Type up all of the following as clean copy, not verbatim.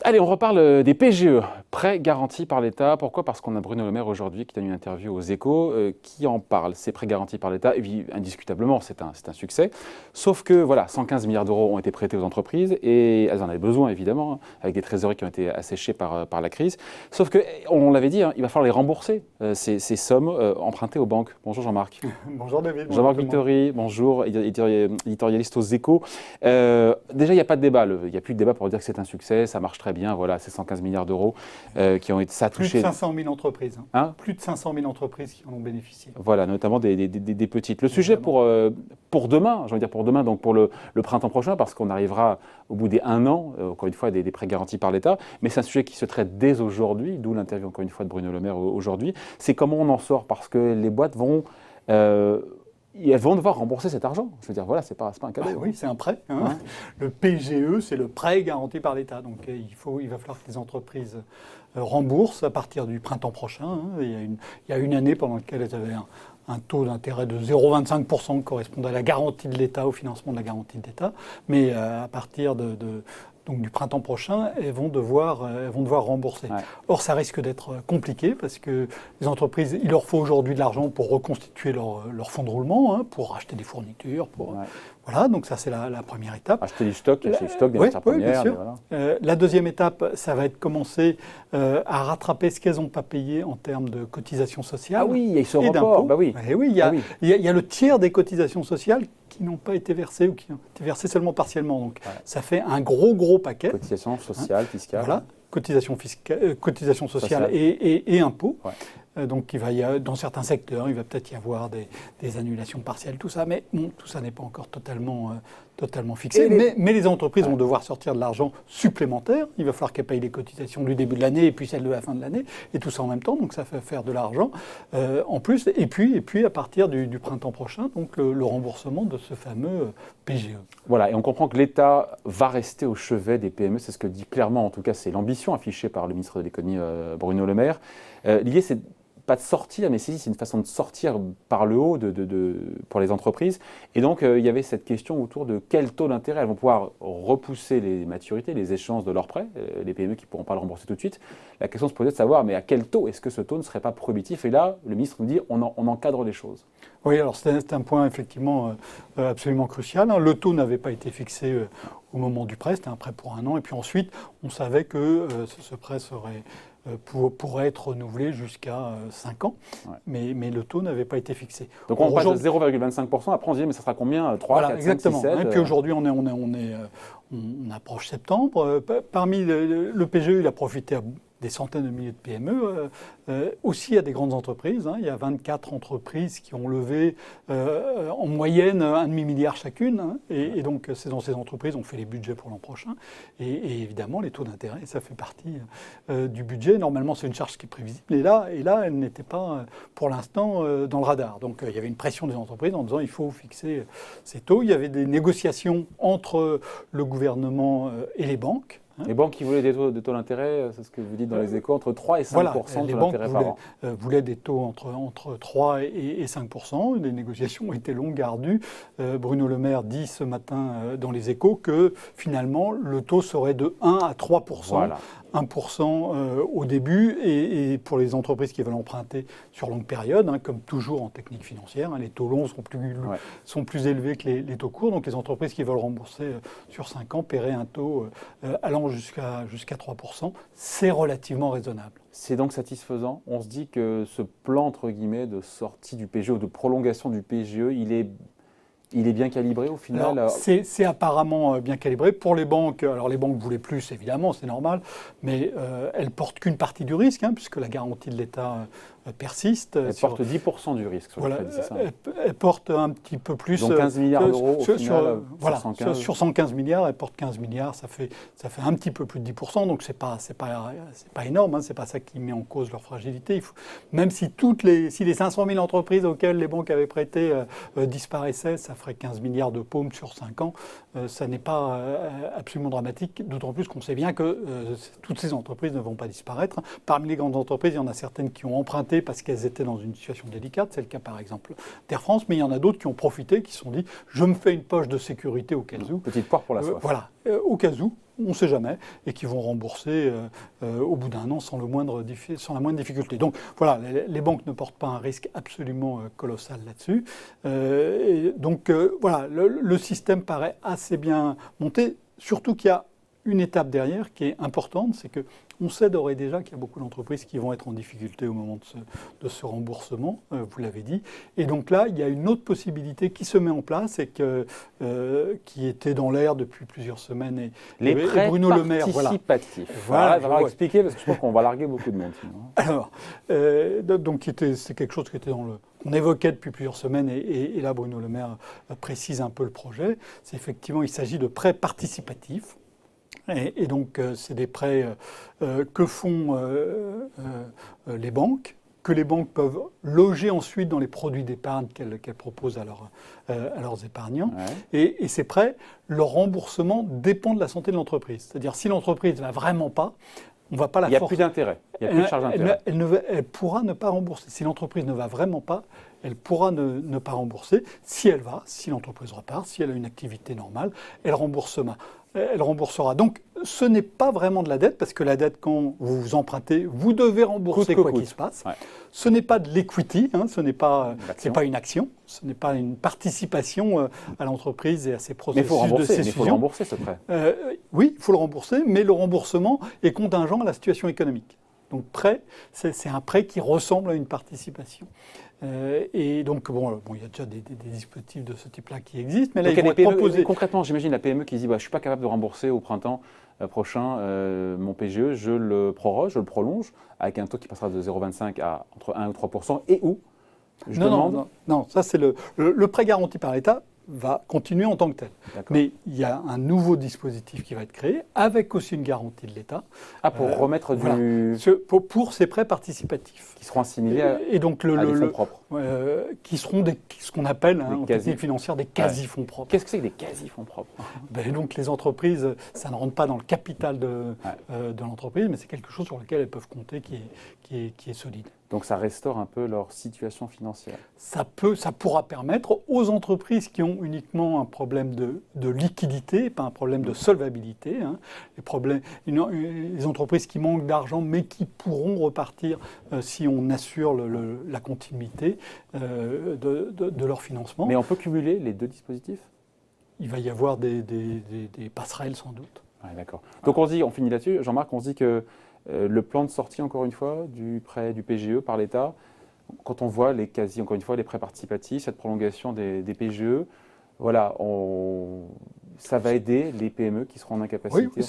Allez, on reparle des PGE, prêts garantis par l'État. Pourquoi? Parce qu'on a Bruno Le Maire aujourd'hui qui donne une interview aux Échos qui en parle. Ces prêts garantis par l'État, indiscutablement, c'est un succès. Sauf que, voilà, 115 milliards d'euros ont été prêtés aux entreprises et elles en avaient besoin, évidemment, avec des trésoreries qui ont été asséchées par la crise. Sauf que, on l'avait dit, il va falloir les rembourser, ces sommes empruntées aux banques. Bonjour Jean-Marc. Bonjour David. Jean-Marc Vittori, bonjour, éditorialiste aux Échos. Déjà, il n'y a pas de débat. Il n'y a plus de débat pour dire que c'est un succès, ça marche très bien. Voilà, ces 115 milliards d'euros qui ont été touché. Plus de 500 000 entreprises. Hein, plus de 500 000 entreprises qui en ont bénéficié. Voilà, notamment des petites. Le sujet pour demain, j'ai envie de dire pour demain, donc pour le printemps prochain, parce qu'on arrivera au bout des 1 an, encore une fois, des prêts garantis par l'État, mais c'est un sujet qui se traite dès aujourd'hui, d'où l'interview, encore une fois, de Bruno Le Maire aujourd'hui. C'est comment on en sort, parce que les boîtes vont... elles vont devoir rembourser cet argent. Je veux dire, voilà, c'est pas un cadeau. Oui, c'est un prêt. Hein. Le PGE, c'est le prêt garanti par l'État. Donc, il va falloir que les entreprises remboursent à partir du printemps prochain. Hein. Il y a une année pendant laquelle elles avaient un taux d'intérêt de 0,25% qui correspondait à la garantie de l'État, au financement de la garantie de l'État. Mais à partir donc du printemps prochain, elles vont devoir rembourser. Ouais. Or, ça risque d'être compliqué parce que les entreprises, il leur faut aujourd'hui de l'argent pour reconstituer leur fonds de roulement, hein, pour acheter des fournitures. Voilà, donc ça c'est la première étape. Acheter du stock, des matières premières. Bien sûr. Voilà. La deuxième étape, ça va être commencer à rattraper ce qu'elles n'ont pas payé en termes de cotisations sociales. Ah oui, il y a ce report. Bah oui. Et oui, il y a le tiers des cotisations sociales qui n'ont pas été versées ou qui ont été versées seulement partiellement. Donc ça fait un gros paquet. Cotisations sociales, fiscales. Voilà, cotisations sociales et impôts. Ouais. Donc dans certains secteurs, il va peut-être y avoir des annulations partielles, tout ça, mais bon, tout ça n'est pas encore totalement fixé. Mais les entreprises vont devoir sortir de l'argent supplémentaire. Il va falloir qu'elles payent les cotisations du début de l'année et puis celles de la fin de l'année, et tout ça en même temps. Donc ça fait faire de l'argent en plus. Et puis à partir du printemps prochain, donc le remboursement de ce fameux PGE. Voilà, et on comprend que l'État va rester au chevet des PME. C'est ce que dit clairement, en tout cas, c'est l'ambition affichée par le ministre de l'économie Bruno Le Maire. L'idée, c'est pas de sortir, mais c'est une façon de sortir par le haut pour les entreprises. Et donc, il y avait cette question autour de quel taux d'intérêt elles vont pouvoir repousser les maturités, les échéances de leurs prêts, les PME qui ne pourront pas le rembourser tout de suite. La question se posait de savoir, mais à quel taux est-ce que ce taux ne serait pas prohibitif? Et là, le ministre nous dit, on encadre les choses. Oui, alors c'est un point effectivement absolument crucial. Hein. Le taux n'avait pas été fixé au moment du prêt, c'était un prêt pour 1 an. Et puis ensuite, on savait que ce prêt pourrait être renouvelé jusqu'à 5 ans, ouais. mais le taux n'avait pas été fixé. Donc on passe de 0,25%, après on se dit mais ça sera combien? 3, voilà, 4, exactement. 5, 6, 7 Et puis aujourd'hui on approche septembre. Parmi le PGE, il a profité à des centaines de milliers de PME, aussi à des grandes entreprises. Hein. Il y a 24 entreprises qui ont levé en moyenne 1,5 milliard chacune. Hein. Et donc ces entreprises ont fait les budgets pour l'an prochain. Et évidemment, les taux d'intérêt, ça fait partie du budget. Normalement, c'est une charge qui est prévisible. Et là elle n'était pas, pour l'instant, dans le radar. Donc il y avait une pression des entreprises en disant il faut fixer ces taux. Il y avait des négociations entre le gouvernement et les banques. Les banques qui voulaient des taux d'intérêt, c'est ce que vous dites dans les Échos, entre 3 et 5% voilà, de taux d'intérêt par an. Voulaient des taux entre 3 et 5%. Les négociations étaient longues, ardues. Bruno Le Maire dit ce matin dans les Échos que finalement le taux serait de 1 à 3%. Voilà. 1% au début et pour les entreprises qui veulent emprunter sur longue période, hein, comme toujours en technique financière, hein, les taux longs sont plus élevés que les taux courts. Donc les entreprises qui veulent rembourser sur 5 ans paieraient un taux allant jusqu'à 3%. C'est relativement raisonnable. C'est donc satisfaisant. On se dit que ce plan entre guillemets de sortie du PGE ou de prolongation du PGE, il est bien calibré au final? C'est apparemment bien calibré. Pour les banques, alors les banques voulaient plus, évidemment, c'est normal, mais elles ne portent qu'une partie du risque, hein, puisque la garantie de l'État persiste. Elle porte 10% du risque sur le crédit, c'est ça? Elle porte un petit peu plus. Donc 15 milliards d'euros sur 115 milliards, elle porte 15 milliards, ça fait un petit peu plus de 10%, donc c'est pas énorme, hein, c'est pas ça qui met en cause leur fragilité. Même si les 500 000 entreprises auxquelles les banques avaient prêté disparaissaient, ça ferait 15 milliards de paumes sur 5 ans. Ça n'est pas absolument dramatique, d'autant plus qu'on sait bien que toutes ces entreprises ne vont pas disparaître. Parmi les grandes entreprises, il y en a certaines qui ont emprunté prêté parce qu'elles étaient dans une situation délicate. C'est le cas par exemple d'Air France, mais il y en a d'autres qui ont profité, qui se sont dit je me fais une poche de sécurité au cas où. Petite poire pour la soif. Voilà, au cas où, on ne sait jamais, et qui vont rembourser au bout d'un an sans la moindre difficulté. Donc voilà, les banques ne portent pas un risque absolument colossal là-dessus. Donc voilà, le système paraît assez bien monté, surtout qu'il y a une étape derrière qui est importante, c'est qu'on sait d'ores et déjà qu'il y a beaucoup d'entreprises qui vont être en difficulté au moment de ce remboursement, vous l'avez dit. Et donc là, il y a une autre possibilité qui se met en place et qui était dans l'air depuis plusieurs semaines. Les prêts Bruno Le Maire, participatifs. Voilà, il va falloir expliquer parce que je pense qu'on va larguer beaucoup de monde. Alors, donc c'est quelque chose qui était qu'on évoquait depuis plusieurs semaines et là Bruno Le Maire précise un peu le projet. C'est effectivement, il s'agit de prêts participatifs. Et donc, c'est des prêts que font les banques, que les banques peuvent loger ensuite dans les produits d'épargne qu'elles proposent à leurs épargnants. Ouais. Et ces prêts, leur remboursement dépend de la santé de l'entreprise. C'est-à-dire, si l'entreprise ne va vraiment pas, on ne va pas la forcer. Il n'y a plus d'intérêt, il n'y a plus de charge d'intérêt. Elle pourra ne pas rembourser. Si l'entreprise ne va vraiment pas, elle pourra ne pas rembourser. Si elle va, si l'entreprise repart, si elle a une activité normale, elle remboursera. Donc, ce n'est pas vraiment de la dette, parce que la dette, quand vous vous empruntez, vous devez rembourser quoi qu'il se passe. Ouais. Ce n'est pas de l'equity, ce n'est pas une action, ce n'est pas une participation à l'entreprise et à ses processus de cession. Mais il faut le rembourser, ce prêt. Oui, il faut le rembourser, mais le remboursement est contingent à la situation économique. Donc, prêt, c'est un prêt qui ressemble à une participation. Et donc, il y a déjà des dispositifs de ce type-là qui existent, mais là, donc, ils vont être proposés. Concrètement, j'imagine la PME qui dit je ne suis pas capable de rembourser au printemps prochain mon PGE, je le proroge, je le prolonge, avec un taux qui passera de 0,25 à entre 1 ou 3%, et où Non, ça c'est le prêt garanti par l'État va continuer en tant que tel. Mais il y a un nouveau dispositif qui va être créé, avec aussi une garantie de l'État. Pour remettre pour ces prêts participatifs. Qui seront assimilés à des fonds propres. Qui seront ce qu'on appelle en technique financière des quasi-fonds propres. Qu'est-ce que c'est que des quasi-fonds propres? Donc les entreprises, ça ne rentre pas dans le capital de l'entreprise, mais c'est quelque chose sur lequel elles peuvent compter qui est solide. Donc ça restaure un peu leur situation financière. Ça pourra permettre aux entreprises qui ont uniquement un problème de liquidité, pas un problème de solvabilité, les entreprises qui manquent d'argent mais qui pourront repartir si on assure la continuité de leur financement. Mais on peut cumuler les deux dispositifs? Il va y avoir des passerelles sans doute. Ouais, d'accord. Donc on finit là-dessus. Jean-Marc, on se dit que le plan de sortie, encore une fois, du prêt du PGE par l'État, quand on voit les prêts participatifs, cette prolongation des PGE, voilà, ça va aider les PME qui seront en incapacité. Oui,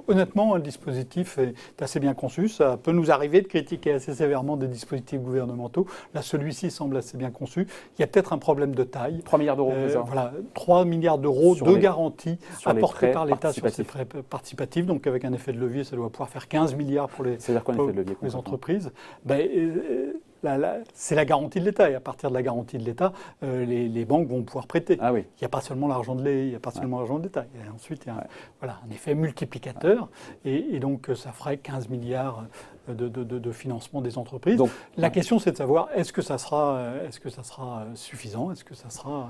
honnêtement, le dispositif est assez bien conçu. Ça peut nous arriver de critiquer assez sévèrement des dispositifs gouvernementaux. Là, celui-ci semble assez bien conçu. Il y a peut-être un problème de taille. 3 milliards d'euros, c'est ça ? Voilà, 3 milliards d'euros de garantie apportées par l'État sur ces prêts participatifs. Donc, avec un effet de levier, ça doit pouvoir faire 15 milliards pour les entreprises. C'est la garantie de l'État. Et à partir de la garantie de l'État, les banques vont pouvoir prêter. Ah oui. Il n'y a pas seulement l'argent de l'État, il n'y a pas seulement l'argent de l'État. Ensuite, il y a un effet multiplicateur. Et donc, ça ferait 15 milliards de financement des entreprises. Donc, la question, c'est de savoir est-ce que ça sera suffisant? Est-ce que ça sera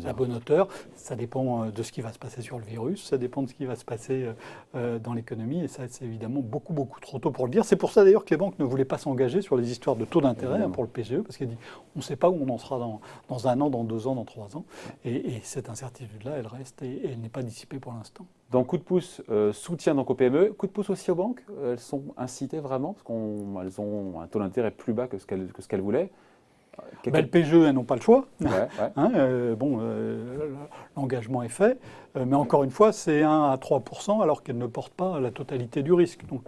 à bonne hauteur? Ça dépend de ce qui va se passer sur le virus. Ça dépend de ce qui va se passer dans l'économie. Et ça, c'est évidemment beaucoup, beaucoup trop tôt pour le dire. C'est pour ça, d'ailleurs, que les banques ne voulaient pas s'engager sur les histoires de taux d'intérêt pour le PGE, parce qu'elles disent on ne sait pas où on en sera dans 1 an, dans 2 ans, dans 3 ans. Et cette incertitude-là, elle reste et elle n'est pas dissipée pour l'instant. Donc, coup de pouce, soutien donc aux PME. Coup de pouce aussi aux banques. Elles sont incitées vraiment, parce qu'elles ont un taux d'intérêt plus bas que ce qu'elles voulaient. Le PGE, elles n'ont pas le choix. Ouais. L'engagement est fait. Mais encore une fois, c'est 1 à 3%, alors qu'elles ne portent pas la totalité du risque. Donc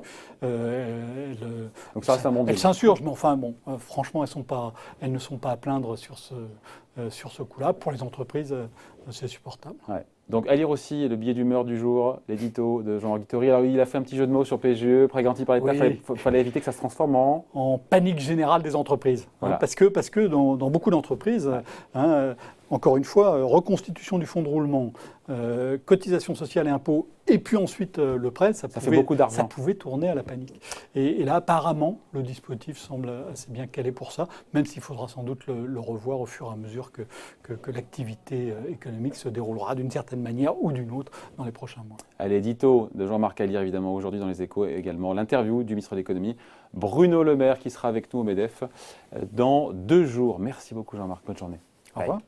ça reste un bon elles s'insurgent, mais enfin, franchement, elles ne sont pas à plaindre sur ce coup-là. Pour les entreprises, c'est supportable. Ouais. Donc, à lire aussi le billet d'humeur du jour, l'édito de Jean-Marc Guittori. Alors, il a fait un petit jeu de mots sur PGE, prêt garanti par l'État. Il fallait éviter que ça se transforme en panique générale des entreprises. Voilà. Parce que dans beaucoup d'entreprises, encore une fois, reconstitution du fonds de roulement, cotisation sociale et impôts, et puis ensuite le prêt, Ça fait beaucoup d'argent. ça pouvait tourner à la panique. Et là, apparemment, le dispositif semble assez bien calé pour ça, même s'il faudra sans doute le revoir au fur et à mesure que l'activité économique se déroulera d'une certaine manière ou d'une autre dans les prochains mois. À l'édito de Jean-Marc à lire évidemment aujourd'hui dans les Échos et également l'interview du ministre de l'économie, Bruno Le Maire, qui sera avec nous au MEDEF dans 2 jours. Merci beaucoup Jean-Marc, bonne journée. Au revoir.